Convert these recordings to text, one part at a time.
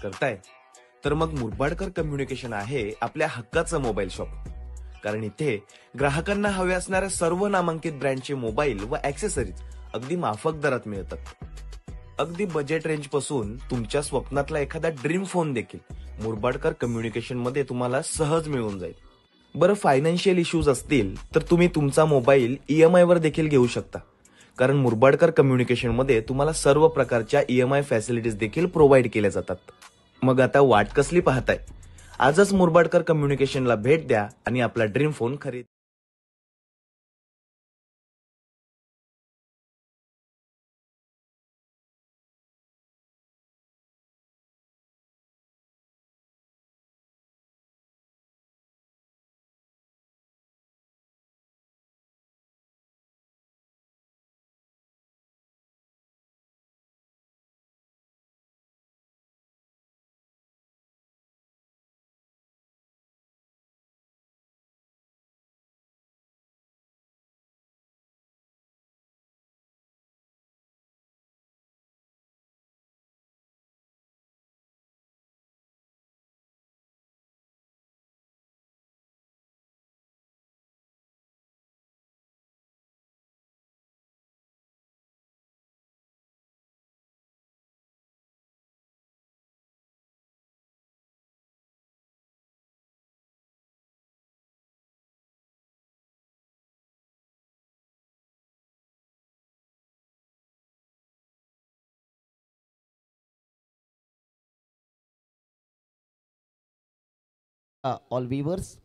करताय तर मग मुरबाडकर कम्युनिकेशन आहे आपल्या हक्काचं मोबाईल शॉप. कारण इथे ग्राहकांना हवे असणाऱ्या सर्व नामांकित ब्रँडचे मोबाईल व ऍक्सेसरीज अगदी माफक दरात मिळतात. अगदी बजेट रेंज पासून तुमच्या स्वप्नातला एखादा ड्रीम फोन देखील मुरबाडकर कम्युनिकेशन मध्ये तुम्हाला सहज मिळून जाईल. बरं, फायनान्शियल इश्यूज असतील तर तुम्ही तुमचा मोबाईल EMI वर देखील घेऊ शकता. कारण मुरबाडकर कम्युनिकेशन मध्ये तुम्हाला सर्व प्रकारच्या EMI फॅसिलिटीज देखील प्रोव्हाइड केल्या जातात. मग आता वाट कसली पाहताय? आजच मुरबाडकर कम्युनिकेशनला भेट द्या आणि आपला ड्रीम फोन खरीद. ऑल व्ह्यूअर्स,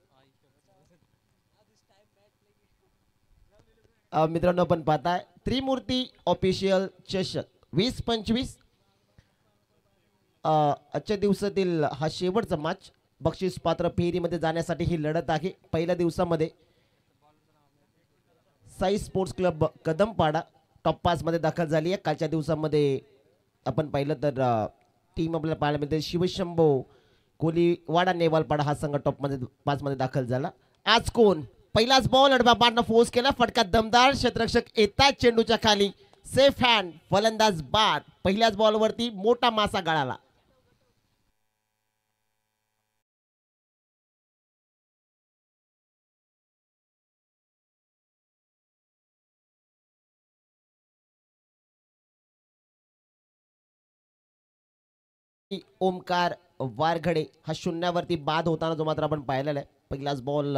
मित्रांनो आपण पाहताय त्रिमूर्ती ऑफिशियल चषक 2025. आजच्या दिवसातील हा शेवटचा मॅच बक्षीस पात्र फेरीमध्ये जाण्यासाठी ही लढत आहे. पहिल्या दिवसामध्ये साई स्पोर्ट्स क्लब कदमपाडा टॉप 5 मध्ये दाखल झाली आहे. कालच्या दिवसामध्ये आपण पाहिलं तर टीम आपल्याला पाहायला मिळते शिवशंभो कोलीवाडा नेवालपाडा हा संघ टॉप मध्ये 5 मध्ये दाखल झाला. आज कोण? पहिलाच बॉल अडबा पाडनं फोर्स केला, फटका दमदार, क्षेत्ररक्षक येतात चेंडूच्या खाली, सेफ हँड, फलंदाज बाद. पहिल्याच बॉलवरती मोठा मासा गळाला. ओमकार वारघडे हा शून्यावरती बाद होताना जो मात्र आपण पाहिलेला आहे. पहिलाच बॉल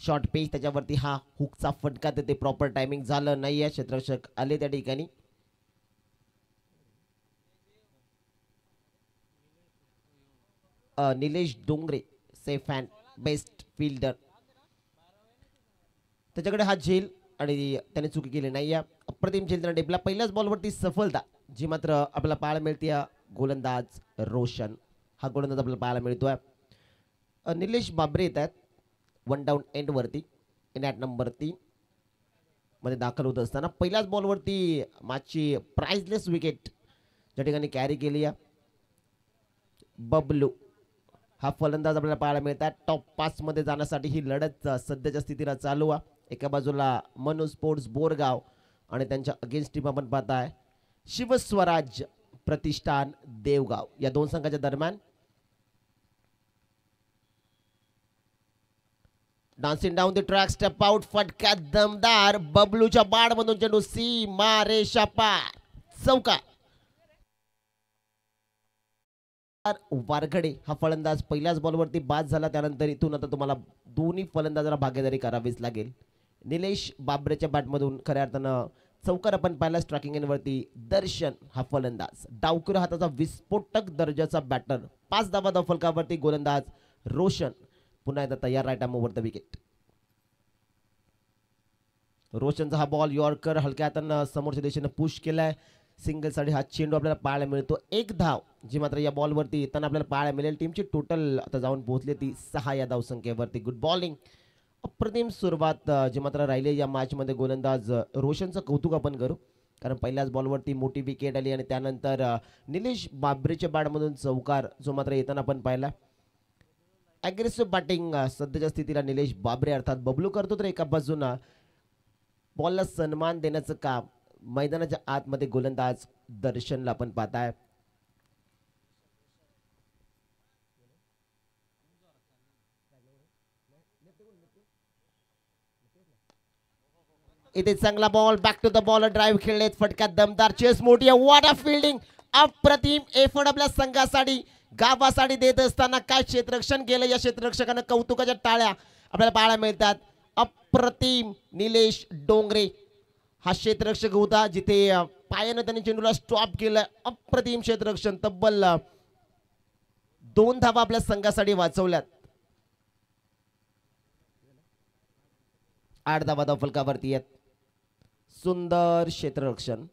शॉर्ट पेज, त्याच्यावरती हा हुकचा फटका, ते प्रॉपर टायमिंग झालं नाही आहे. क्षेत्ररक्षक आले त्या ठिकाणी. Nilesh Dongre safe hand, best fielder, त्याच्याकडे हा झेल आणि त्याने चुकी केली नाही आहे. अप्रतिम झेल त्याने टेपला. पहिल्याच बॉलवरती सफलता जी मात्र आपल्याला पाहायला मिळते गोलंदाज रोशन, हा गोलंदाज आपल्याला पाहायला मिळतोय. निलेश बाबरे येत आहेत वन डाऊन एंड वरती, इन ॲट नंबर 3 मध्ये दाखल होत असताना पहिल्याच बॉलवरती मॅचची प्राइजलेस विकेट ज्या ठिकाणी कॅरी केली आहे. बबलू हा फलंदाज आपल्याला पाहायला मिळतात. टॉप 5 मध्ये जाण्यासाठी ही लढत सध्याच्या स्थितीला चालू आहे. एका बाजूला मनु स्पोर्ट्स बोरगाव आणि त्यांच्या अगेन्स्ट टीम आपण पाहताय शिवस्वराज प्रतिष्ठान देवगाव, या दोन संघाच्या दरम्यान. Dancing down the track, step out, फटका दमदार, बबलूच्या बाडमधून चेंडू सीमा रेषा पार, चौका. वारघडे हा फलंदाज पहिल्याच बॉलवरती बाद झाला. त्यानंतर इथून आता तुम्हाला दोन्ही फलंदाजांना भागीदारी करावीच लागेल. निलेश बाबरेच्या बॅटमधून खऱ्या अर्थानं चौकार आपण पाहिला. स्ट्रायकिंग एंडवरती दर्शन हा फलंदाज, डावकुर हाताचा विस्फोटक दर्जाचा बॅटर, 5 धावा फलकावरती गोलंदाज रोशन पुन्हा एकदा तयार. Right arm over the wicket. रोशनचा हा बॉल यॉर्कर हलक्या हातानं समोरच्या दिशेने पुश केलाय. सिंगलसाठी हा चेंडू आपल्याला पाहायला मिळतो. एक धाव जी मात्र या बॉलवरती येताना आपल्याला पाहायला मिळेल. टीमची टोटल आता जाऊन पोहोचली ती 6 या धावसंख्येवरती. गुड बॉलिंग, अप्रतिम सुरुवात जी मात्र राहिली या मॅचमध्ये. गोलंदाज रोशनचं कौतुक आपण करू, कारण पहिल्याच बॉलवरती मोठी विकेट आली आणि त्यानंतर निलेश बाबरेच्या बॅटमधून चौकार जो मात्र येताना आपण पाहिला. ॲग्रेसिव्ह बॅटिंग सध्याच्या स्थितीला निलेश बाबरे अर्थात बबलू करतो, तर एका बाजूला बॉलला सन्मान देण्याचं काम मैदानाच्या आतमध्ये गोलंदाज दर्शनला आपण पाहताय. इथे चांगला ball back to the ball drive खेळलेत फटक्यात दमदार चेस मोठी वॉट अ फिल्डिंग अप्रतिम एफर्ट आपल्या संघासाठी गावासाठी देत असताना काय क्षेत्ररक्षण केलं या क्षेत्ररक्षकानं कौतुकाच्या टाळ्या आपल्याला पाहायला मिळतात अप्रतिम निलेश डोंगरे हा क्षेत्ररक्षक होता जिथे पायानं त्यांनी चेंडूला स्टॉप केलं अप्रतिम क्षेत्ररक्षण तब्बल 2 धावा आपल्या संघासाठी वाचवल्यात 8 धावा धाव फलकावरती आहेत सुंदर क्षेत्ररक्षण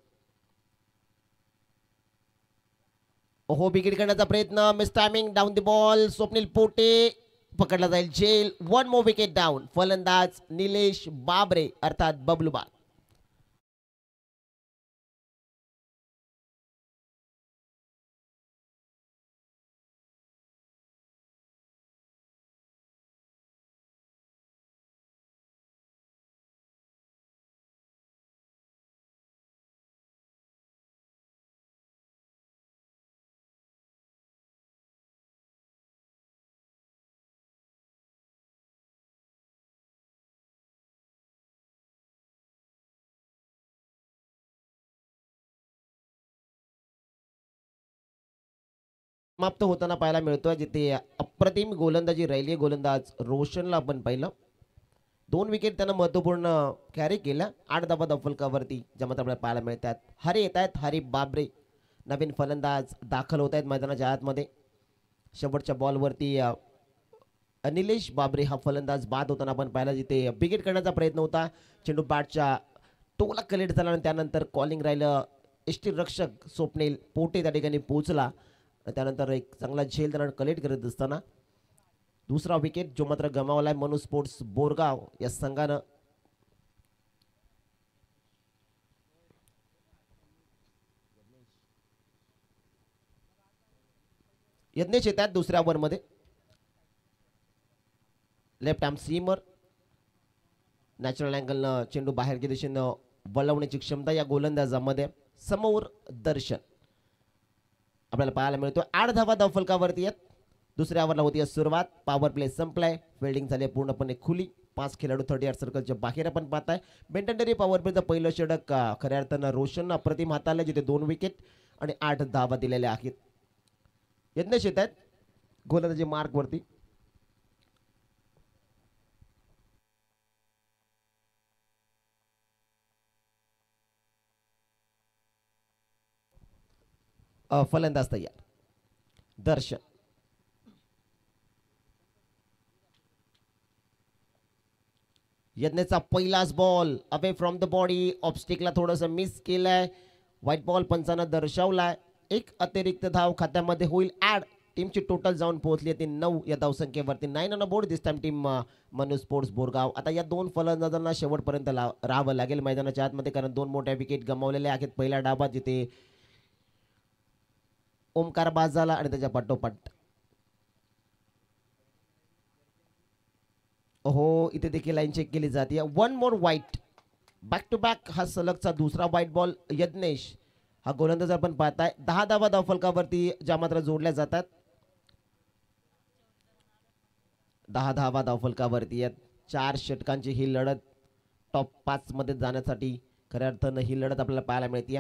ओहो विकेट करण्याचा प्रयत्न miss timing down the ball Swapnil Pote पकडला जाईल जेल 1 मोर विकेट डाऊन फलंदाज निलेश बाबरे अर्थात बबलूबा समाप्त होताना पाहायला मिळतोय जिथे अप्रतिम गोलंदाजी राहिली गोलंदाज रोशनला आपण पाहिलं 2 विकेट त्यानं महत्वपूर्ण कॅरी केल्या 8 धावा फलकावरती ज्यामध्ये आपल्याला पाहायला मिळतात हरी येत आहेत हरी बाबरे नवीन फलंदाज दाखल होत आहेत मैदानाच्या आतमध्ये शेवटच्या बॉलवरती निलेश बाबरे हा फलंदाज बाद होताना आपण पाहिला जिथे विकेट करण्याचा प्रयत्न होता चेंडू बॅटच्या टोला कलेक्ट झाला आणि त्यानंतर कॉलिंग राहिलं एसटी रक्षक स्वप्नील पोटे त्या ठिकाणी पोहोचला त्यानंतर एक चांगला झेल त्यांना कलेक्ट करत असताना दुसरा विकेट जो मात्र गमावलाय मनु स्पोर्ट्स बोरगाव या संघानं यज्ञेश येतात दुसऱ्या ओव्हरमध्ये लेफ्ट आर्म सीमर नॅचरल अँगलनं चेंडू बाहेरच्या दिशेनं वळवण्याची क्षमता या गोलंदाजामध्ये समोर दर्शन आपल्याला पाहायला मिळतो 8 धावा धाव फलकावरती आहेत दुसऱ्या ओव्हरला होती सुरुवात पॉवर प्ले संपलाय फिल्डिंग झाली पूर्णपणे खुली 5 खेळाडू 38 सर्कलच्या बाहेर आपण पाहताय बेंटनडरी पॉवर प्लेचं पहिलं षटक खऱ्या अर्थानं रोशन अप्रतिम हाताळले जिथे 2 विकेट आणि 8 धावा दिलेल्या आहेत यज्ञेश येत आहेत गोलंदाजी मार्क वरती फलंदाज तयार दर्शन यज्ञेचा पहिलाच ball away from the body ऑब्स्टिकला थोडंसं मिस केलंय व्हाईट बॉल पंचानं दर्शवलाय एक अतिरिक्त धाव खात्यामध्ये होईल ऍड टीमची टोटल जाऊन पोहोचली ती 9 या धावसंख्येवरती 9 on board this time team Manu sports Borgaon आता या 2 फलंदाजांना शेवटपर्यंत राहावं लागेल मैदानाच्या आतमध्ये कारण 2 मोठ्या विकेट गमावलेल्या आहेत पहिल्या डावात जिथे ओमकार बाद झाला आणि त्याच्या पाठोपाठ हो इथे देखील लाईन चेक केली जाते 1 मोर वाईट बॅक टू बॅक हा सलगचा दुसरा वाईट बॉल यज्ञेश हा गोलंदाज आपण पाहताय 10 धावा धावफलकावरती ज्या मात्र जोडल्या जातात 10 धावा धावफलकावरती आहेत 4 षटकांची ही लढत टॉप 5 मध्ये जाण्यासाठी खऱ्या अर्थानं ही लढत आपल्याला पाहायला मिळते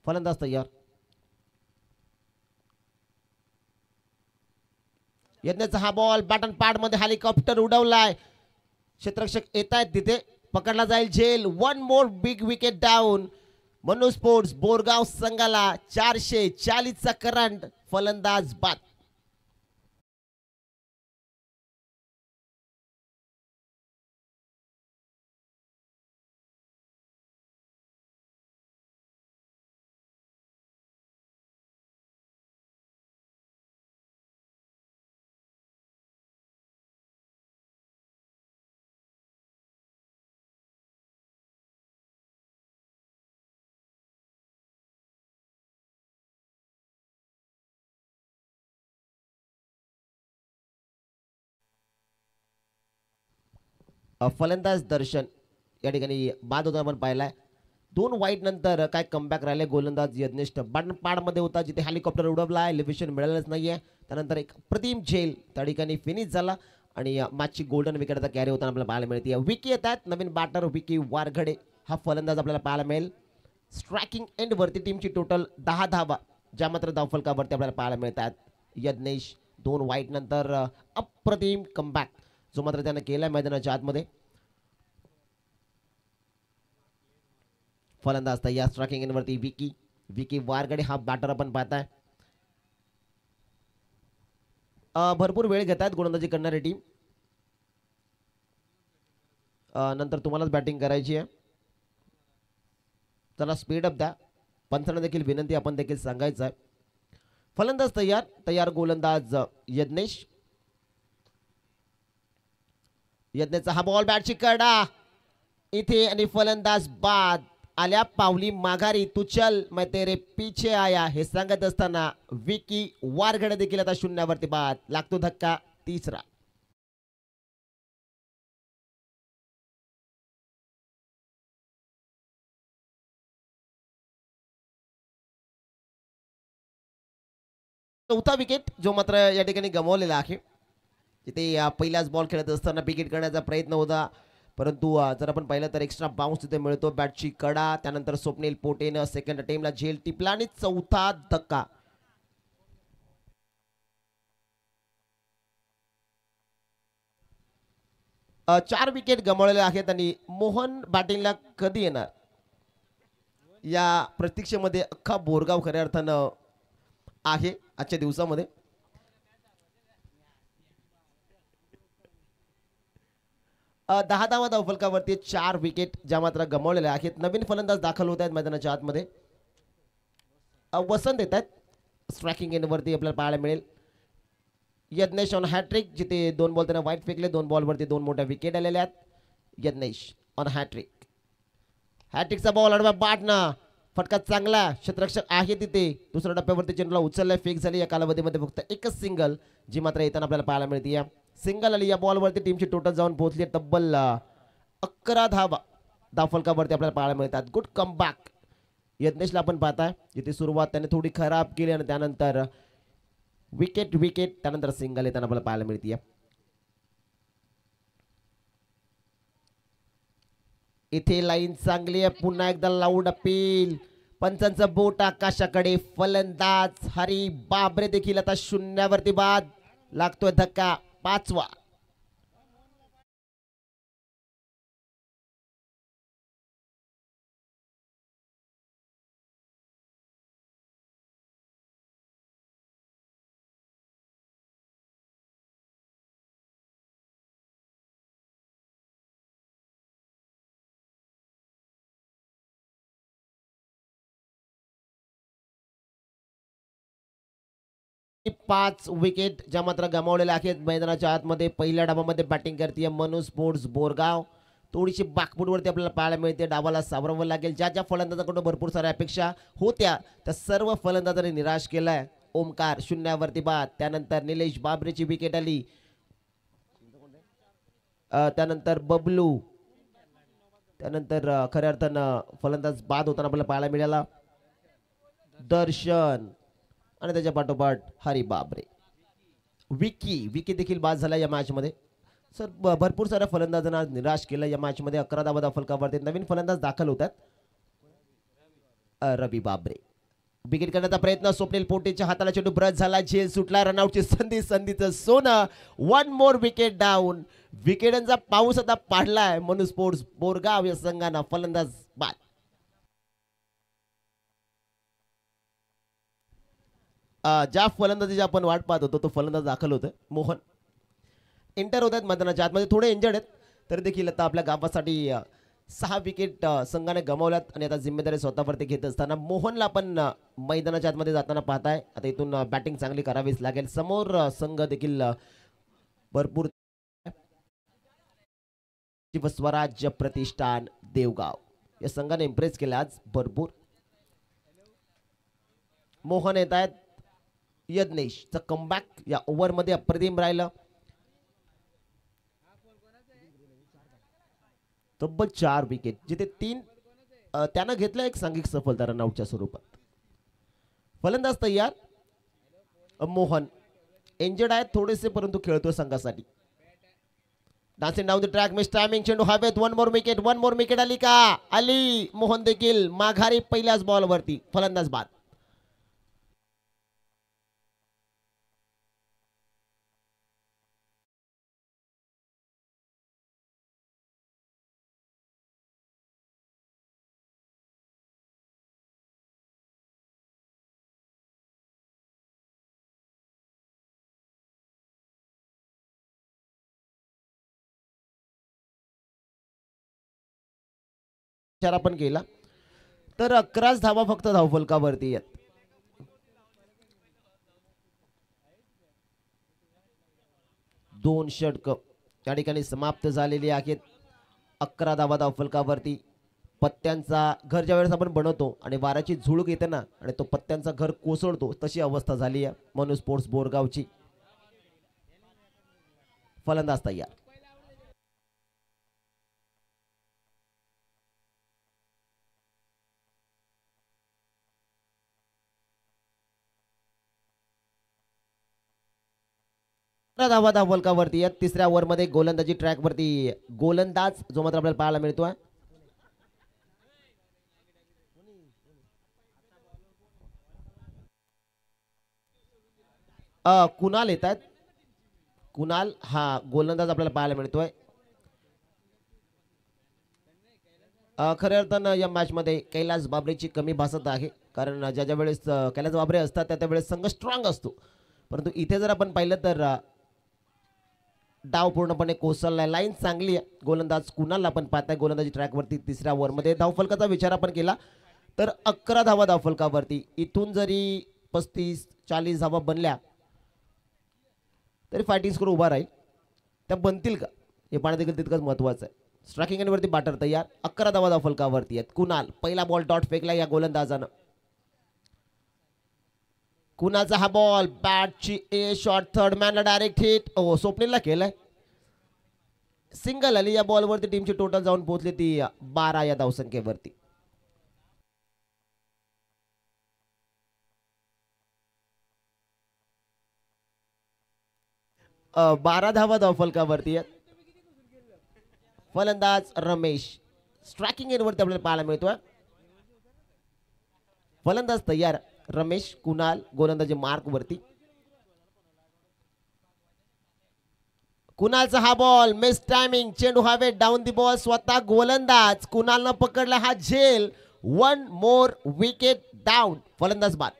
फलंदाज तयार यज्ञाचा हा बॉल बॅटन पॅड मध्ये हेलिकॉप्टर उडवलाय क्षेत्ररक्षक येत आहेत तिथे पकडला जाईल झेल 1 मोर big wicket down Manu sports Borgaon संघाला 440 चा करंट फलंदाज बाद फलंदाज दर्शन या ठिकाणी बाद होता आपण पाहिलाय 2 वाईट नंतर काय कमबॅक राहिले गोलंदाज यज्ञेश बॅटन पॅड मध्ये होता जिथे हेलिकॉप्टर उडवला एलिव्हेशन मिळालंच नाहीये त्यानंतर एक प्रतिम झेल त्या ठिकाणी फिनिश झाला आणि मॅचची गोल्डन विकेट आता कॅरी होताना आपल्याला पाहायला मिळते. विकी येत आहेत नवीन बॅटर विकी वारघडे हा फलंदाज आपल्याला पाहायला मिळेल. स्ट्रायकिंग एंडवरती टीमची टोटल 10 धावा ज्या मात्र धावफलकावरती आपल्याला पाहायला मिळतात. यज्ञेश 2 वाईट नंतर अप्रतिम कमबॅक जो मात्र त्यानं केलाय मैदानाच्या आतमध्ये. फलंदाज तयार स्ट्रायकिंग एंडवरती विकी वारगडे हा बॅटर आपण पाहताय. भरपूर वेळ घेतात गोलंदाजी करणारी टीम. नंतर तुम्हालाच बॅटिंग करायची आहे. चला स्पीड अप द्या. पंचांना देखील विनंती आपण देखील सांगायचं आहे. फलंदाज तयार गोलंदाज यज्ञेशचा हा बॉल बॅटची कडा इथे आणि फलंदाज बाद. आल्या पावली माघारी तू चल मैं तेरे पीछे आया हे सांगत असताना विकी वारगडे देखील आता शून्यावरती बाद. लागतो धक्का तिसरा. चौथा विकेट जो मात्र या ठिकाणी गमावलेला आहे. तिथे पहिलाच बॉल खेळत असताना विकेट करण्याचा प्रयत्न होता परंतु जर आपण पाहिलं तर एक्स्ट्रा बाउन्स तिथे मिळतो. बॅटची कडा त्यानंतर स्वप्नील पोटेनं सेकंड अटेम्प्टला झेल टिपला आणि चौथा धक्का. चार विकेट गमावलेले आहेत आणि मोहन बॅटिंगला कधी येणार या प्रतीक्षेमध्ये अख्खा बोरगाव खऱ्या अर्थानं आहे आजच्या दिवसामध्ये. दहा धावा धावफलकावरती 4 विकेट ज्या मात्र गमावलेल्या आहेत. नवीन फलंदाज दाखल होत आहेत मैदानाच्या आतमध्ये. वसंत येत आहेत स्ट्रायकिंग एंडवरती आपल्याला पाहायला मिळेल. यज्ञेश ऑन हॅट्रिक जिथे 2 बॉल त्याने वाईट फेकले. 2 बॉलवरती 2 मोठ्या विकेट आलेल्या आहेत. Yagnesh on hattrick. हॅट्रिकचा बॉल अडवा बाटना फटका चांगला क्षेत्ररक्षक आहे तिथे. दुसऱ्या टप्प्यावरती चेंडूला उचललाय फेक झाली. या कालावधीमध्ये फक्त एकच सिंगल जी मात्र येताना आपल्याला पाहायला मिळते. सिंगल आली या बॉलवरती टीमची टोटल जाऊन पोहोचली तब्बल 11 धावा धावफलकावरती आपल्याला पाहायला मिळतात. गुड कमबॅक यज्ञेशला आपण पाहताय. जिथे सुरुवात त्याने थोडी खराब केली आणि त्यानंतर विकेट त्यानंतर सिंगल येताना आपल्याला पाहायला मिळते. इथे लाईन चांगली आहे. पुन्हा एकदा लाऊड अपील. पंचांचा बोट आकाशाकडे. फलंदाज हरी बाबरे देखील आता शून्यावरती बाद. लागतोय धक्का पाचवा. पाच विकेट ज्या मात्र गमावलेल्या आहेत मैदानाच्या आतमध्ये. पहिल्या डावामध्ये बॅटिंग करते मनू स्पोर्ट्स बोरगाव. थोडीशी बाकफूटवरती आपल्याला पाहायला मिळते. डावाला सावरावं लागेल. ज्या फलंदाजाकडून भरपूर साऱ्या अपेक्षा होत्या त्या सर्व फलंदाजांनी निराश केलाय. ओमकार शून्यावरती बाद. त्यानंतर निलेश बाबरेची विकेट आली. त्यानंतर बबलू त्यानंतर खऱ्या अर्थानं फलंदाज बाद होताना आपल्याला पाहायला मिळाला. दर्शन आणि त्याच्या पाठोपाठ हरी बाबरे. विकी देखील बाद झाला या मॅच मध्ये. सर भरपूर साऱ्या फलंदाजांना निराश केलं या मॅच मध्ये. 11 धावा फलकावरती नवीन फलंदाज दाखल होतात. रवी बाबरे विकेट करण्याचा प्रयत्न. स्वप्नील पोटेच्या हाताला चेंडू ब्रश झाला. झेल सुटला. रनआउटची संधीचं सोनं. 1 मोर विकेट डाऊन. विकेटांचा पाऊस आता पाडलाय मनू स्पोर्ट्स बोरगाव या संघानं. फलंदाज बाद. ज्या फलंदाजीची आपण वाट पाहत होतो तो फलंदाज दाखल होतोय. मोहन एंटर होत आहेत मैदानाच्या आतमध्ये. थोडे इंजर्ड आहेत तरी देखील आता आपल्या गावासाठी 6 विकेट संघाने गमावल्यात आणि आता जिम्मेदारी स्वतःवरती घेत असताना मोहनला आपण मैदानाच्या आतमध्ये जाताना पाहताय. आता इथून बॅटिंग चांगली करावीच लागेल. समोर संघ देखील भरपूर. स्वराज्य प्रतिष्ठान देवगाव या संघाने इम्प्रेस केलं आज भरपूर. मोहन येत आहेत. यज्ञेशचा कमबॅक या ओव्हरमध्ये अप्रतिम राहिलं. तब्बल 4 विकेट जिथे 3 त्यानं घेतलं. एक सांघिक सफलता रनआउटच्या स्वरूपात. फलंदाज तयार. मोहन इंजर्ड आहेत थोडेसे परंतु खेळतोय संघासाठी. Dancing down the track miss timing चेंडू हवेत. वन मोर विकेट आली का? आली. मोहन देखील माघारी पहिल्याच बॉलवरती. फलंदाज बाद. इशारा पण केला तर 11च धावा फक्त धावफलकावरती आहेत. दोन षटक त्या ठिकाणी समाप्त झालेली आहेत. 11 धावा धावफलकावरती. पत्त्यांचा घर ज्या वेळेस आपण बनवतो आणि वाऱ्याची झुळूक येते ना आणि तो पत्त्यांचा घर कोसळतो तशी अवस्था झाली आहे मनू स्पोर्ट्स बोरगावची. फलंदाज तयार. धावा धावफलकावरती आहेत. तिसऱ्या ओव्हरमध्ये गोलंदाजी ट्रॅकवरती गोलंदाज जो मात्र आपल्याला पाहायला मिळतोय. कुणाल येत आहेत. कुणाल हा गोलंदाज आपल्याला पाहायला मिळतोय. खऱ्या अर्थानं या मॅच मध्ये कैलास बाबरेची कमी भासत आहे कारण ज्या ज्या वेळेस कैलास बाबरे असतात त्या वेळेस संघ स्ट्रॉंग असतो. परंतु इथे जर आपण पाहिलं तर डाव पूर्णपणे कोसळलाय. लाईन चांगली आहे. गोलंदाज कुणाल आपण पाहताय गोलंदाजी ट्रॅकवरती. तिसऱ्या ओव्हरमध्ये धावफलकाचा विचार आपण केला तर 11 धावा धावफलकावरती. इथून जरी 35-40 धावा बनल्या तरी फायटिंग स्कोर उभा राहील. त्या बनतील का हे पाहणं देखील तितकंच महत्त्वाचं आहे. स्ट्रायकिंग एंडवरती बॅटर तयार. 11 धावा धावफलकावरती आहेत. कुणाल पहिला बॉल डॉट फेकला या गोलंदाजानं. कुणाचा हा बॉल बॅटची ए शॉट थर्ड मॅनला डायरेक्ट हिट. ओ स्वप्नीलला केलाय. सिंगल आली या बॉलवरती. टीमची टोटल जाऊन पोहोचली ती 12 या धावसंख्येवरती. 12 धावा धावफलकावरती आहेत. फलंदाज रमेश. स्ट्रायकिंग एंडवरती आपल्याला पाहायला मिळतोय. फलंदाज तयार. रमेश कुणाल गोलंदाजी मार्क वरती. कुणालचा हा बॉल मिस टायमिंग चेंडू हवे डाऊन दी बॉल. स्वतः गोलंदाज कुणालनं पकडला हा झेल. One more wicket down. फलंदाज बाद.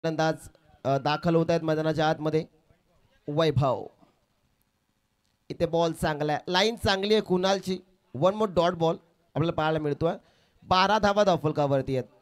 फलंदाज दाखल होत आहेत मैदानाच्या आतमध्ये. वैभव इथे बॉल चांगला आहे. लाईन चांगली आहे कुणालची. वन मोर डॉट बॉल आपल्याला पाहायला मिळतोय. 12 धावा धावफलकावरती आहेत.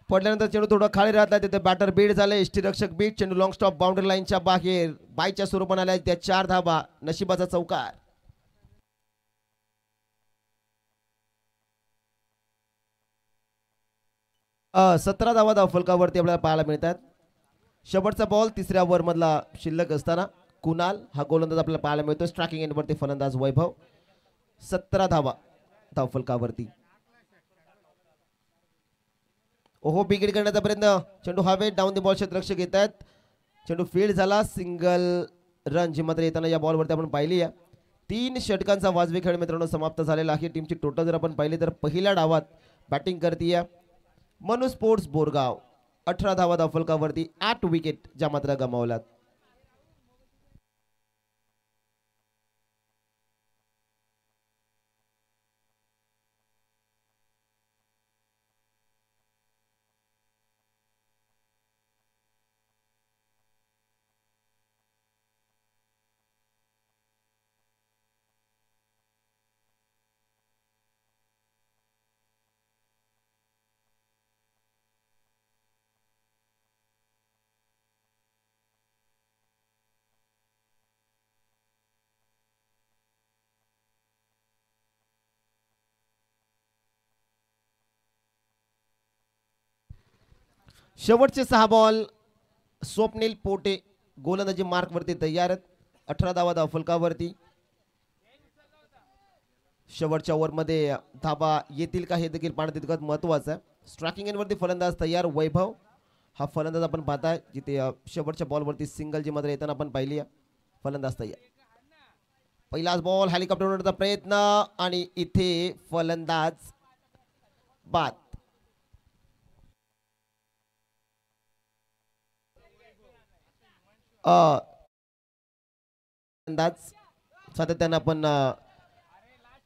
पडल्यानंतर चेंडू थोडं खाली राहत आहे. तिथे बॅटर बीड झाले. यष्टीरक्षक बीड. चेंडू लॉंग स्टॉप बाउंड्री लाईनच्या बाहेर बायच्या स्वरूपाने आल्या. त्या 4 धावा. नशिबाचा चौकार. अ 17 धावा धावफलकावरती आपल्याला पाहायला मिळतात. शेवटचा बॉल तिसऱ्या ओव्हर मधला शिल्लक असताना कुणाल हा गोलंदाज आपल्याला पाहायला मिळतो. स्ट्रायकिंग एंडवरती फलंदाज वैभव. 17 धावा धावफलकावरती. ओहो बिगेट करण्याचा प्रयत्न. चेंडू हवेत डाऊन द बॉल क्षेत्ररक्षक येत आहेत. चेंडू फील्ड झाला, सिंगल रन जी मात्र येताना या बॉलवरती आपण पाहिली आहे. 3 षटकांचा वाजवी खेळ मित्रांनो समाप्त झालेला आहे. टीमची टोटल जर आपण पाहिली तर पहिल्या डावात बॅटिंग करतीये मनु स्पोर्ट्स बोरगाव. 18 धावा धावफलकावरती, 8 विकेट ज्या मात्र गमावल्यात. शेवटचे 6 बॉल स्वप्नील पोटे गोलंदाजी मार्क वरती तयार आहेत. 18 धावा धावफलकावरती. शेवटच्या ओव्हरमध्ये धाबा येतील का हे देखील पाहणं तितकंच महत्वाचं आहे. स्ट्रायकिंग एंडवरती फलंदाज तयार वैभव हा फलंदाज आपण पाहताय, जिथे शेवटच्या बॉलवरती सिंगल जी मात्र येताना आपण पाहिली आहे. फलंदाज तयार. पहिलाच बॉल हेलिकॉप्टरवरचा प्रयत्न आणि इथे फलंदाज बाद. अंदाज सातत्यानं आपण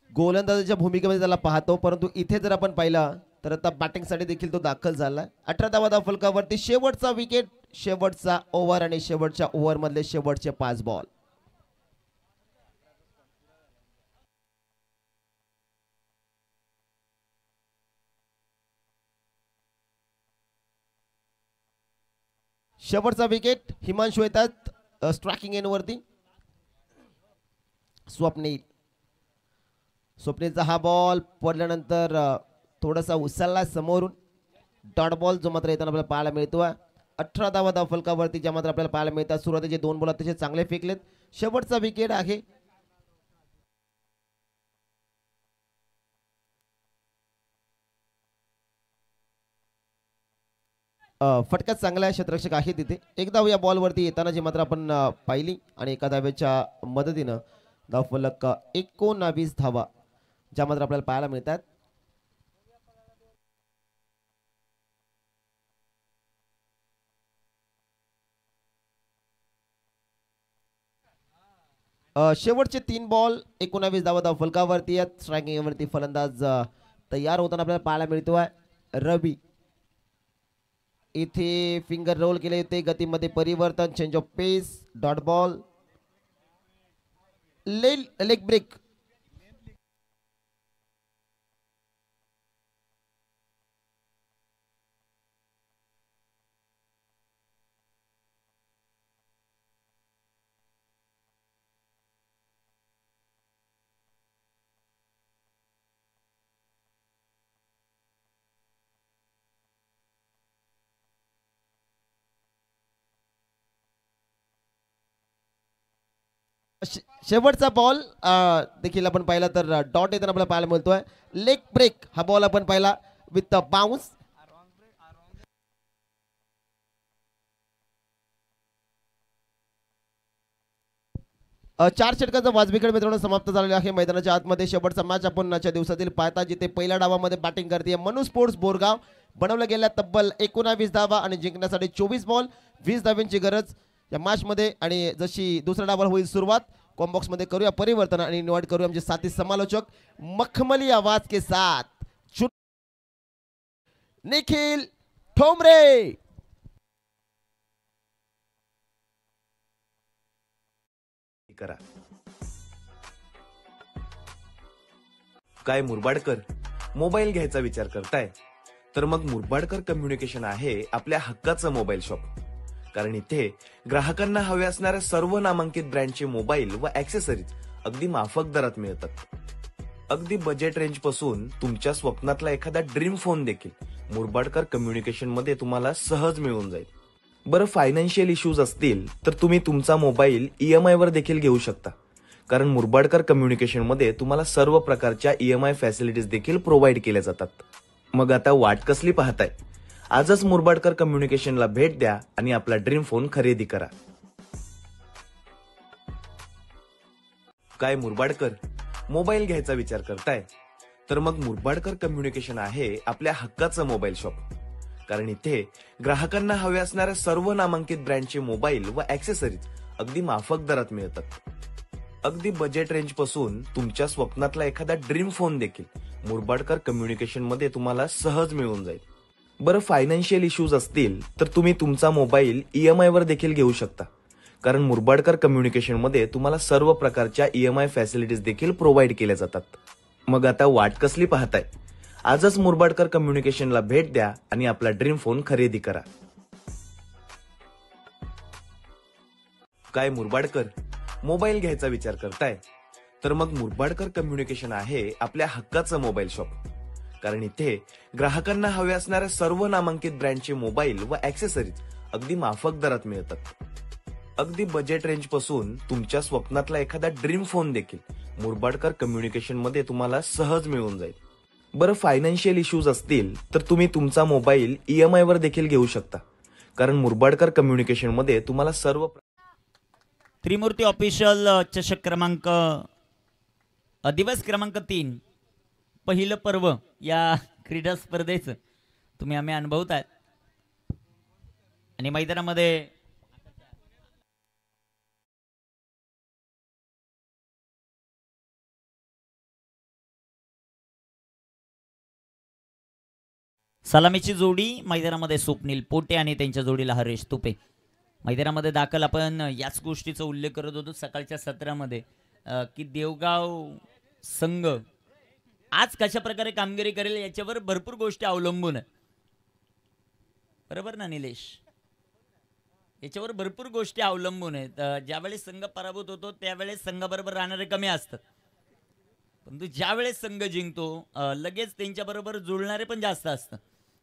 गोलंदाजाच्या भूमिकेमध्ये त्याला पाहतो, परंतु इथे जर आपण पाहिलं तर आता बॅटिंगसाठी देखील तो दाखल झालाय. 18 धावा धावफलकावरती. शेवटचा विकेट, शेवटचा ओव्हर आणि शेवटच्या ओव्हर मधले शेवटचे 5 बॉल. शेवटचा विकेट हिमांशू येतात स्ट्रायकिंग एंडवरती. स्वप्नीलचा हा बॉल पडल्यानंतर थोडासा उचलला समोरून. डॉट बॉल जो मात्र येताना आपल्याला पाहायला मिळतो. 18 धावा धावफलकावरती ज्या मात्र आपल्याला पाहायला मिळतात. सुरुवातीचे 2 बॉल अतिशय चांगले फेकलेत. शेवटचा विकेट आहे. फटका चांगला आहे, क्षेत्ररक्षक आहे तिथे. एक धाव या बॉलवरती येताना जी मात्र आपण पाहिली आणि एका धावेच्या मदतीनं धावफलक 19 धावा ज्या मात्र आपल्याला पाहायला मिळतात. शेवटचे 3 बॉल 19 धावा धावफलकावरती आहेत. स्ट्रायकिंग वरती फलंदाज तयार होताना आपल्याला पाहायला मिळतोय रवी. इथे फिंगर रोल केले होते, गतीमध्ये परिवर्तन, change of pace, dot ball, leg break. शेवटचा बॉल देखील आपण पाहिला तर डॉट येताना आपल्याला पाहायला मिळतोय. लेग ब्रेक हा बॉल आपण पाहिला विथ बाउन्स. चार षटकांचा वाजवी खेळ मित्रांनो समाप्त झालेला आहे. मैदानाच्या आतमध्ये शेवटचा मॅच आपण आजच्या दिवसातील पाहता, जिथे पहिल्या डावामध्ये बॅटिंग करते मनु स्पोर्ट्स बोरगाव. बनवल्या गेल्या तब्बल 19 धावा आणि जिंकण्यासाठी 24 बॉल 20 धाव्यांची गरज या मॅच मध्ये. आणि जशी दुसऱ्या डावाला होईल सुरुवात, कॉम्बॉक्स मध्ये करूया परिवर्तन आणि निवड करूया आमचे साथी समालोचक. मखमली आवाज के साथ निखिल ठोंबरे. करा काय मुरबाडकर मोबाईल घ्यायचा विचार करताय, तर मग मुरबाडकर कम्युनिकेशन आहे आपल्या हक्काचं मोबाईल शॉप. कारण इथे ग्राहकांना हवे असणाऱ्या सर्व नामांकित ब्रँडचे मोबाईल व ऍक्सेसरीज अगदी माफक दरात मिळतात. अगदी बजेट रेंज पासून तुमच्या स्वप्नातला एखादा ड्रीम फोन देखील मुरबाडकर कम्युनिकेशन मध्ये तुम्हाला सहज मिळून जाईल. बरं, फायनान्शियल इश्यूज असतील तर तुम्ही तुमचा मोबाईल EMI वर देखील घेऊ शकता, कारण मुरबाडकर कम्युनिकेशन मध्ये तुम्हाला सर्व प्रकारच्या EMI फॅसिलिटीज देखील प्रोव्हाइड केल्या जातात. मग आता वाट कसली पाहताय? आजच मुरबाडकर कम्युनिकेशनला भेट द्या आणि आपला ड्रीम फोन खरेदी करा. काय मुरबाडकर मोबाईल घ्यायचा विचार करताय? तर मग मुरबाडकर कम्युनिकेशन आहे आपल्या हक्काचं मोबाईल शॉप. कारण इथे ग्राहकांना हवे असणाऱ्या सर्व नामांकित ब्रँडचे मोबाईल व ऍक्सेसरीज अगदी माफक दरात मिळतात. अगदी बजेट रेंज पासून तुमच्या स्वप्नातला एखादा ड्रीम फोन देखील मुरबाडकर कम्युनिकेशन मध्ये तुम्हाला सहज मिळून जाईल. बरं, फायनान्शियल इश्यूज असतील तर तुम्ही तुमचा मोबाईल EMI वर देखील घेऊ शकता. कारण मुरबाडकर कम्युनिकेशन मध्ये तुम्हाला सर्व प्रकारच्या EMI फॅसिलिटीज देखील प्रोव्हाइड केल्या जातात. मग आता वाट कसली पाहताय? आजच मुरबाडकर कम्युनिकेशनला भेट द्या आणि आपला ड्रीम फोन खरेदी करा. काय मुरबाडकर मोबाईल घ्यायचा विचार करताय? तर मग मुरबाडकर कम्युनिकेशन आहे आपल्या हक्काचं मोबाईल शॉप. कारण इथे ग्राहकांना हवे असणाऱ्या सर्व नामांकित ब्रँडचे मोबाईल व ऍक्सेसरीज अगदी माफक दरात मिळतात. अगदी बजेट रेंज पासून तुमच्या स्वप्नातला एखादा ड्रीम फोन देखील मुरबाडकर कम्युनिकेशन मध्ये तुम्हाला सहज मिळून जाईल. बरं, फायनान्शियल इश्यूज असतील तर तुम्ही तुमचा मोबाईल EMI वर देखील घेऊ शकता. कारण मुरबाडकर कम्युनिकेशन मध्ये तुम्हाला सर्व त्रिमूर्ती ऑफिशियल चषक क्रमांक दिवस क्रमांक 3 पहिलं पर्व या क्रीडा स्पर्धेचं आम्ही अनुभवत आहात. आणि मैदानामध्ये सलामीची जोडी मैदानामध्ये स्वप्नील पोटे आणि त्यांच्या जोडीला हरेश तुपे. मैदानामध्ये दाखल आपण याच गोष्टीचा उल्लेख करत होतो सकाळच्या सत्रामध्ये की देवगाव संघ आज कशा प्रकारे कामगिरी करेल याच्यावर भरपूर गोष्टी अवलंबून आहे. बरोबर ना निलेश? याच्यावर भरपूर गोष्टी अवलंबून आहेत. ज्यावेळेस संघ पराभूत होतो त्यावेळेस संघाबरोबर राहणारे कमी असतात, परंतु ज्यावेळेस संघ जिंकतो लगेच त्यांच्याबरोबर जुळणारे पण जास्त असतात.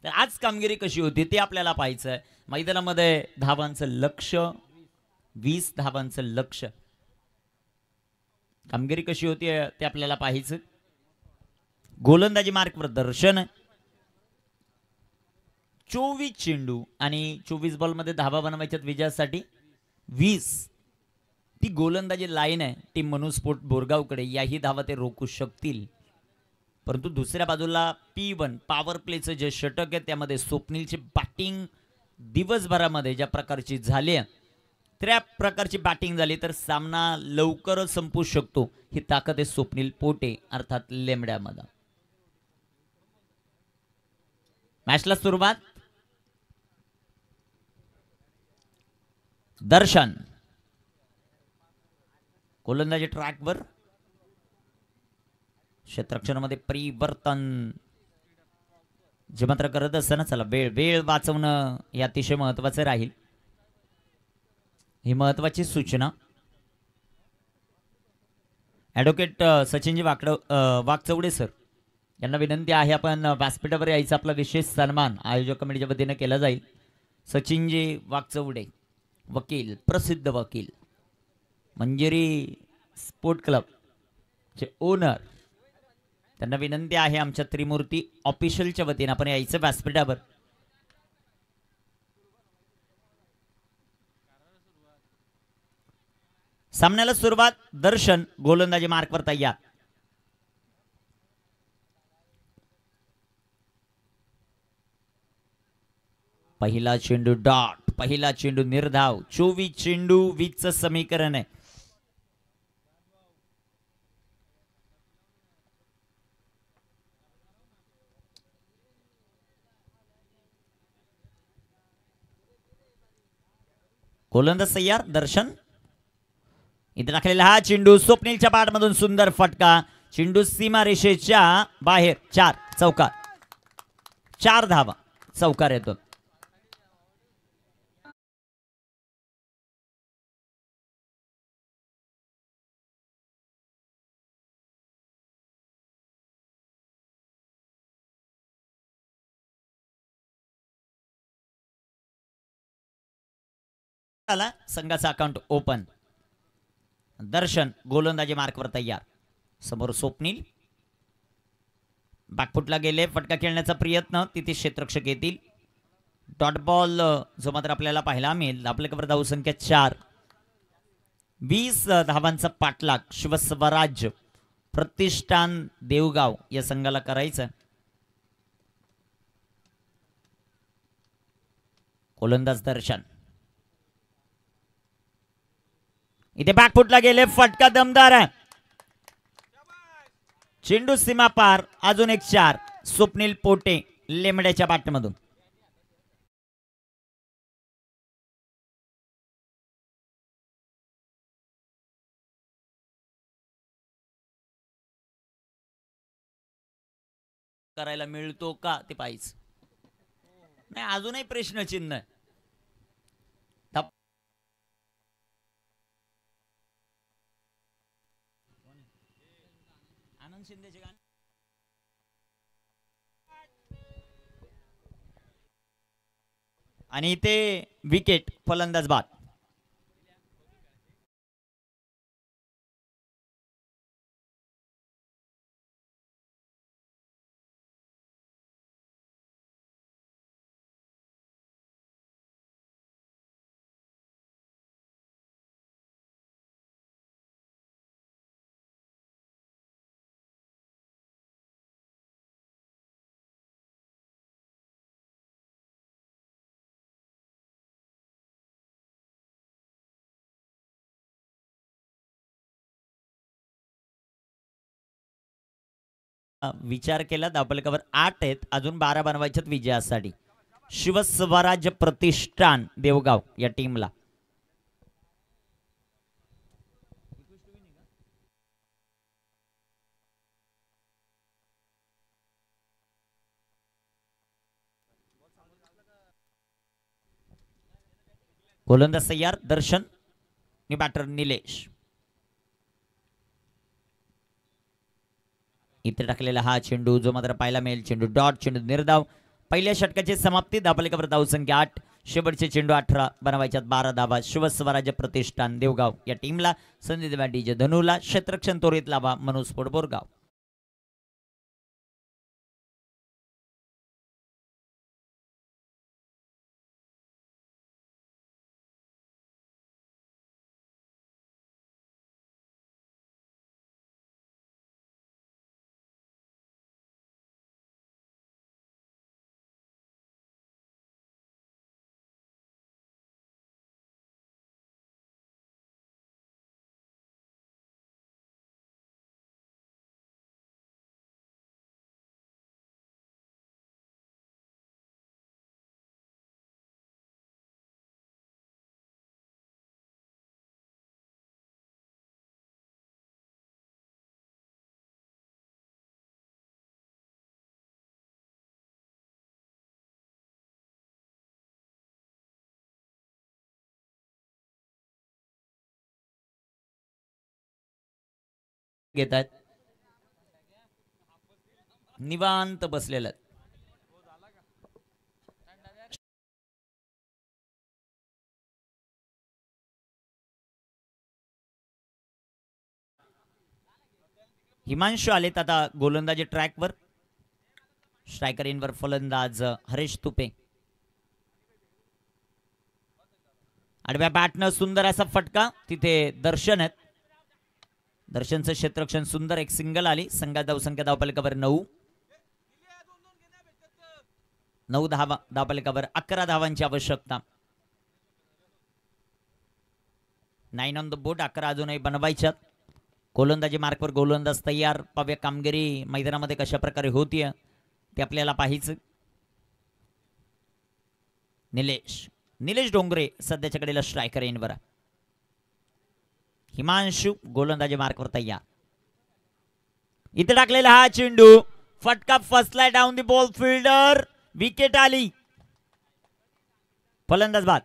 तर आज कामगिरी कशी होती ते आपल्याला पाहायचं आहे. मैदानामध्ये धावांचं लक्ष 20 धावांचं लक्ष. कामगिरी कशी होती ते आपल्याला पाहायचं. गोलंदाजी मार्कवर दर्शन 24 चेंडू आणि 24 बॉलमध्ये धावा बनवायच्यात विजयासाठी 20. ती गोलंदाजी लाईन आहे ती मनू स्पोर्ट बोरगावकडे. याही धावा ते रोखू शकतील. परंतु दुसऱ्या बाजूला P1 पॉवर प्लेचं जे षटक आहे त्यामध्ये स्वप्नीलची बॅटिंग दिवसभरामध्ये ज्या प्रकारची झाली त्या प्रकारची बॅटिंग झाली तर सामना लवकरच संपू शकतो. ही ताकद आहे स्वप्नील पोटे अर्थात लेमड्यामध्ये. मॅचला सुरुवात. दर्शन गोलंदाजी ट्रॅकवर. क्षेत्ररक्षणामध्ये परिवर्तन जे मात्र करत असताना चला वेळ वाचवणं हे अतिशय महत्वाचं राहील. ही महत्वाची सूचना. ॲडव्होकेट सचिनजी वाकचौडे सर यांना विनंती आहे आपण व्यासपीठावर यायचा. आपला विशेष सन्मान आयोजक कमिटीच्या वतीने केला जाईल. सचिनजी वाकचौडे वकील, प्रसिद्ध वकील, मंजिरी स्पोर्ट क्लब चे ओनर, त्यांना विनंती आहे आमच्या त्रिमूर्ती ऑफिशियलच्या वतीने आपण यायचं व्यासपीठावर. सामन्याला सुरुवात. दर्शन गोलंदाजी मार्कवर तयार. पहिला चेंडू डॉट, पहिला चेंडू निर्धाव. 24 चेंडू 20चं समीकरण आहे. गोलंदाज तयार. दर्शन इथे टाकलेला हा चेंडू स्वप्नीलच्या पाठमधून सुंदर फटका. चेंडू सीमा रेषेच्या बाहेर. 4 चौकार. 4 धावा चौकार येतो. संघाचा अकाउंट ओपन. दर्शन गोलंदाजी मार्कवर तयार. समोर स्वप्नील बॅकफुटला गेले. फटका खेळण्याचा प्रयत्न. तिथे क्षेत्ररक्षक येतील. डॉट बॉल जो मात्र आपल्याला पाहायला मिळेल. आपल्याकडे धावसंख्या 4. 20 धावांचा पाठलाग शिवस्वराज्य प्रतिष्ठान देवगाव या संघाला करायचं. गोलंदाज दर्शन इथे बॅकफुटला गेले. फटका दमदार आहे. चेंडू सीमा पार. अजून एक 4. स्वप्नील पोटे लेमड्याच्या बॅटमधून. करायला मिळतो का ते पाहिजे. नाही अजूनही प्रश्नचिन्ह आहे. आनंद शिंदेचे गाणं आणि ते विकेट. फलंदाज बाद. विचार केला धावफलकावर 8 आहेत. अजून 12 बनवायच्यात विजयासाठी. शिवस्वराज्य प्रतिष्ठान देवगाव या टीमला. गोलंदाज तयार. दर्शन आणि बॅटर निलेश. इथे टाकलेला हा चेंडू जो मात्र पाहायला मिळेल. चेंडू डॉट. चेंडू निर्धाव. पहिल्या षटकाची समाप्ती. धावफलकावर धावसंख्या 8. शेवटचे चेंडू 18 बनवायच्यात 12 धावा. शिवस्वराज्य प्रतिष्ठान देवगाव या टीमला. संधी देवा डीजे धनुला. क्षेत्रक्षण त्वरित लाभा मनुस्फोट बोरगाव. घेत आहेत. निवांत बसलेलं आहेत. हिमांशू आलेत आता गोलंदाजी ट्रॅकवर. स्ट्रायकर इनवर फलंदाज हरेश तुपे. आडव्या बॅटनं सुंदर असा फटका. तिथे दर्शन आहेत. दर्शनचं क्षेत्ररक्षण सुंदर. एक सिंगल आली. संघात धावसंख्या धावफलकावर 9. 9 धावा. धावफलकावर 11 धावांची आवश्यकता. 9 ऑन द बोर्ड. 11 अजूनही बनवायच्यात. गोलंदाजी मार्कवर गोलंदाज तयार. पाव्या कामगिरी मैदानामध्ये कशा प्रकारे होतीये ते आपल्याला पाहायचं. निलेश डोंगरे सध्याच्या कडेला स्ट्रायकर इनवर. हिमांशू गोलंदाजी मार्कवर तयार. इथे टाकलेला हा चेंडू. फटका फसलाय down the ball fielder. Wicket आली. फलंदाज बाद.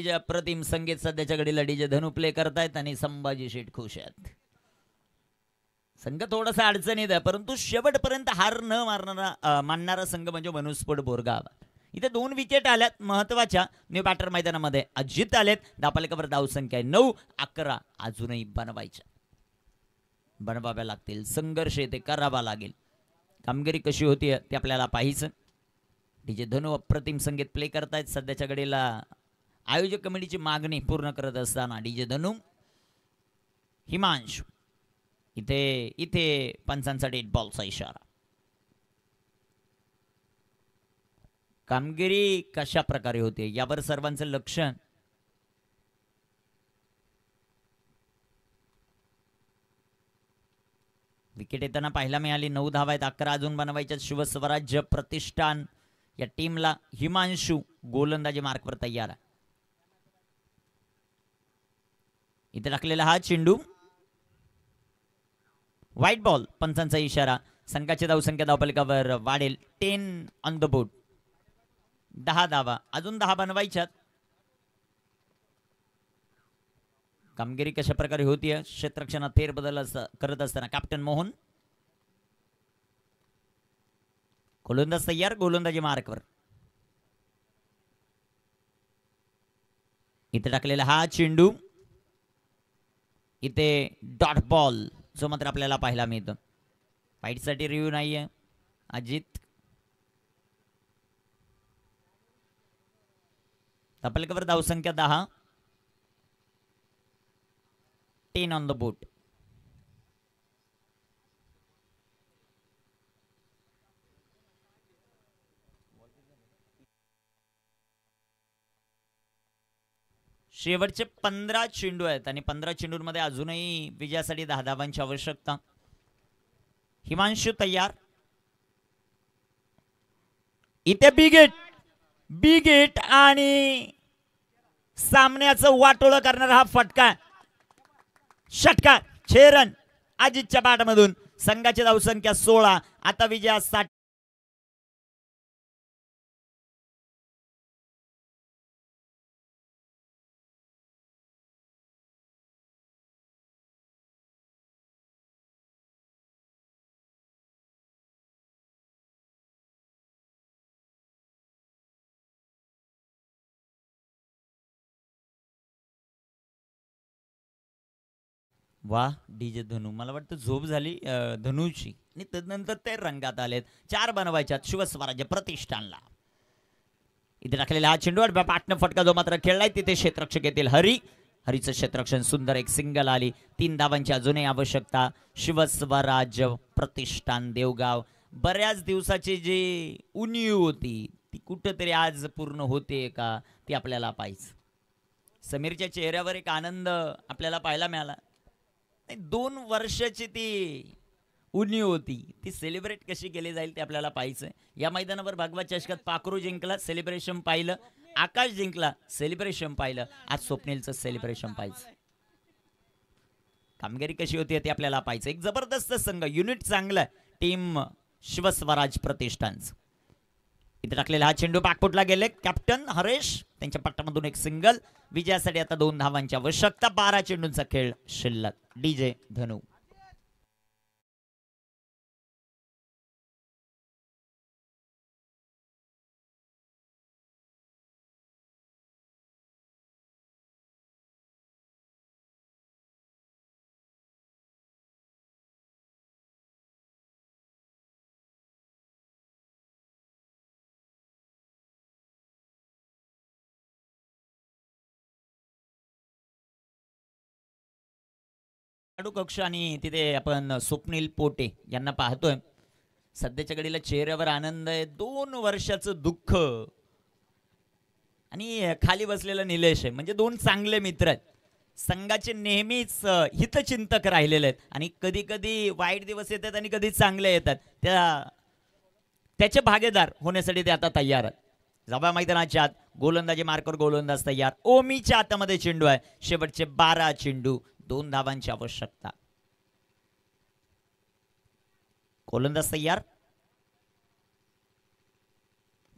अप्रतिम संगीत सध्याच्या घडीला डीजे धनु प्ले करतायत आणि संभाजी शेठ खुश आहेत. संघ थोडासा अडचणीत आहे, परंतु शेवटपर्यंत हार न मानणारा संघ म्हणजे मनुस्फोट बोरगाव. इथे 2 विकेट आल्यात महत्वाच्या. न्यू बॅटर मैदानामध्ये अजित आलेत. धापालेकावर धावसंख्या आहे 9-11. अजूनही बनवाव्या लागतील. संघर्ष येथे करावा लागेल. कामगिरी कशी होती ते आपल्याला पाहायचं. डीजे धनु अप्रतिम संगीत प्ले करतायत. सध्याच्या घडीला आयोजक कमिटीची मागणी पूर्ण करत असताना डीजे धनु हिमांशु इथे पंचांचा डेड बॉलचा इशारा. कामगिरी कशा प्रकारे होते यावर सर्वांचं लक्ष. विकेट येताना पाहायला मिळाली. 9 धावा आहेत. 11 अजून बनवायच्या. शिवस्वराज्य प्रतिष्ठान या टीमला हिमांशु गोलंदाजी मार्कवर तयार आहे. इथे टाकलेला हा चेंडू व्हाईट बॉल. पंचांचा इशारा. संघाची धावसंख्या धावफलकावर वाढेल. 10 ऑन द बोर्ड. 10 धावा. अजून 10 बनवायच्यात. कामगिरी कशा प्रकारे होतीये. क्षेत्ररक्षणात फेरबदल करत असताना कॅप्टन मोहन. गोलंदाज तयार. गोलंदाजी मार्कवर. इथे टाकलेला हा चेंडू. इथे डॉट बॉल जो मात्र आपल्याला पाहायला मिळतो. फाईटसाठी रिव्ह्यू नाहीये. अजित धापलकावर धावसंख्या 10. 10 ऑन द बोट. शेवटचे 15 चेंडू आहेत आणि 15 चेंडूंमध्ये अजूनही विजयासाठी 10 धावांची आवश्यकता. हिमांशु तयार. इथे बिगेट आणि सामन्याचं वाटोळं करणारा हा फटका. षटकार 6 रन अजितच्या बॅटमधून. संघाची धावसंख्या 16. आता विजयासाठी वा डीजे धनु. मला वाटतं झोप झाली धनुची आणि तदनंतर ते रंगात आलेत. 4 बनवायच्यात शिवस्वराज्य प्रतिष्ठानला. इथे टाकलेला हा चेंडू पाटणं फटका जो मात्र खेळलाय तिथे क्षेत्ररक्षक येतील हरीचं क्षेत्ररक्षण. सुंदर एक सिंगल आली. 3 धावांची अजूनही आवश्यकता. शिवस्वराज्य प्रतिष्ठान देवगाव. बऱ्याच दिवसाची जी उणीव होती ती कुठंतरी आज पूर्ण होते का ती आपल्याला पाहिजे. समीरच्या चेहऱ्यावर एक आनंद आपल्याला पाहायला मिळाला. 2 वर्षाची ती उणीव होती ती सेलिब्रेट कशी केली जाईल ते आपल्याला पाहायचंय. या मैदानावर भगवा चषकात पाखरू जिंकला, सेलिब्रेशन पाहिलं. आकाश जिंकला, सेलिब्रेशन पाहिलं. आज स्वप्नीलचं सेलिब्रेशन पाहिजे. कामगिरी कशी होती ते आपल्याला पाहायचं. एक जबरदस्त संघ, युनिट चांगलं टीम शिवस्वराज प्रतिष्ठानचं. इथे टाकलेला हा चेंडू पाकपुटला गेले. कॅप्टन हरेश त्यांच्या पट्टामधून एक सिंगल. विजयासाठी आता 2 धावांची आवश्यकता. 12 चेंडूंचा खेळ शिल्लक. डीजे धनु. कक्ष आणि तिथे आपण स्वप्नील पोटे यांना पाहतोय. सध्याच्या घडीला चेहऱ्यावर आनंद आहे. 2 वर्षाचं दुःख आणि खाली बसलेला निलेश आहे. म्हणजे 2 चांगले मित्र आहेत. संघाचे नेहमीच हितचिंतक राहिलेले आहेत आणि कधी कधी वाईट दिवस येतात आणि कधी चांगले येतात. त्याचे भागीदार होण्यासाठी ते आता तयार आहेत. जावा मैदानाच्या आत गोलंदाजी मार्कवर गोलंदाज तयार. ओमीच्या हातामध्ये चेंडू आहे. शेवटचे 12 चेंडू. 2 धावांची आवश्यकता. गोलंदाज तयार.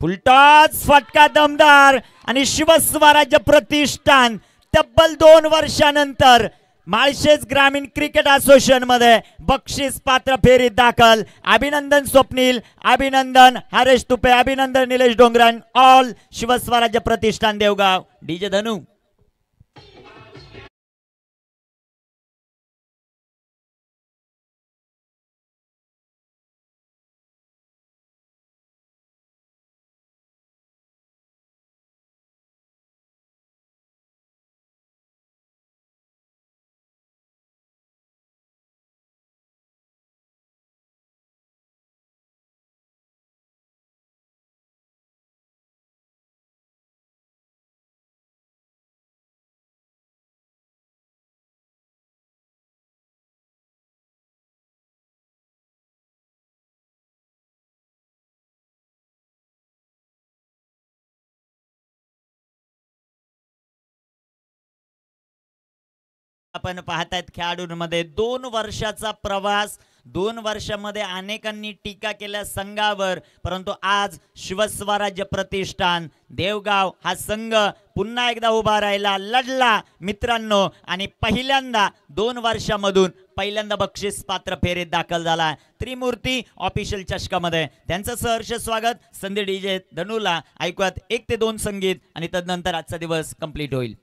फुलटॉस फटका दमदार आणि शिवस्वराज्य प्रतिष्ठान तब्बल 2 वर्षानंतर माळशेज ग्रामीण क्रिकेट असोसिएशन मध्ये बक्षीस पात्र फेरीत दाखल. अभिनंदन स्वप्नील, अभिनंदन हरेश तुपे, अभिनंदन निलेश डोंगरन, ऑल शिवस्वराज्य प्रतिष्ठान देवगाव. डीजे धनू. आपण पाहतायत खेळाडूंमध्ये 2 वर्षाचा प्रवास. 2 वर्षामध्ये अनेकांनी टीका केल्या संघावर, परंतु आज शिवस्वराज्य प्रतिष्ठान देवगाव हा संघ पुन्हा एकदा उभा राहिला, लढला मित्रांनो, आणि पहिल्यांदा 2 वर्षामधून पहिल्यांदा बक्षीस पात्र फेरीत दाखल झाला. त्रिमूर्ती ऑफिशियल चषकामध्ये त्यांचं सहर्ष स्वागत. संधी डीजे धनूला ऐकूयात 1 ते 2 संगीत आणि तदनंतर आजचा दिवस कंप्लीट होईल.